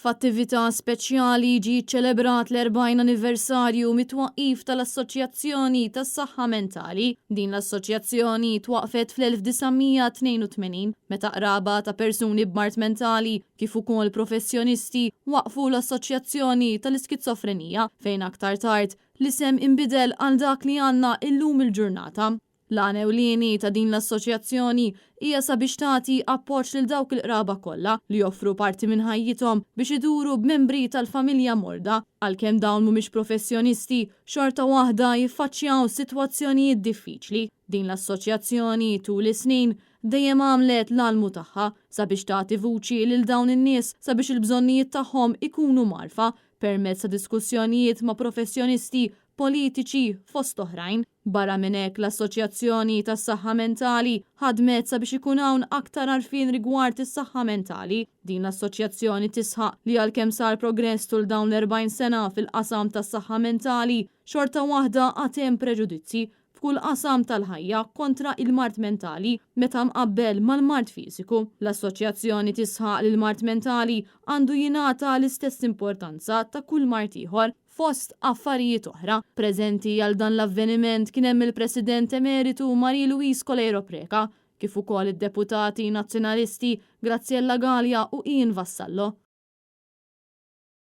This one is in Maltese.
F'attività speċjali ġie ċċelebrat l-40 anniversarju mit-twaqqif tal-Assoċjazzjoni tas-Saħħa Mentali. Din l-assoċjazzjoni twaqfet fl-1982 meta qraba ta' persuni b'mart mentali kif ukoll professjonisti waqfu l-Assoċjazzjoni tal-Iskizofrenija fejn aktar tard l-isem inbidel għal dak li għandna illum il-ġurnata. L-għan ewlieni ta' din l-assoċjazzjoni hija sabiex tagħti appoġġ lil dawk il-qraba kollha li joffru parti minn ħajjithom biex iduru b'membri tal-familja morda għalkemm dawn mhumiex professjonisti xorta waħda jiffaċċjaw sitwazzjonijiet diffiċli. Din l-assoċjazzjoni tul is-snin dejjem għamlet l-almu tagħha sabiex tagħti vuċi lil dawn in-nies sabiex il-bżonnijiet tagħhom ikunu marfa permezz ta' diskussjonijiet ma' professjonisti politiċi fost oħrajn. Barra minn hekk l-Assoċjazzjoni tas-Saħħa Mentali ħadmet sabiex ikun hawn aktar għarfien rigward is-saħħa mentali. Din l-assoċjazzjoni tisħaq li għalkemm sar progress tul dawn l-40 sena fil-qasam tas-saħħa mentali, xorta waħda għad hemm preġudizzi f'kull qasam tal-ħajja kontra il-mart mentali meta mqabbel mal-mart fiżiku. L-assoċjazzjoni tisħaq li l-mart mentali għandu jingħata l-istess importanza ta' kull mart ieħor fost affarijiet oħra. Preżenti għal dan l-avveniment kien hemm il-President Emeritu Marie Louise Colero Preca, kif ukoll id-deputati nazzjonalisti Graziella Gallia u Ian Vassallo.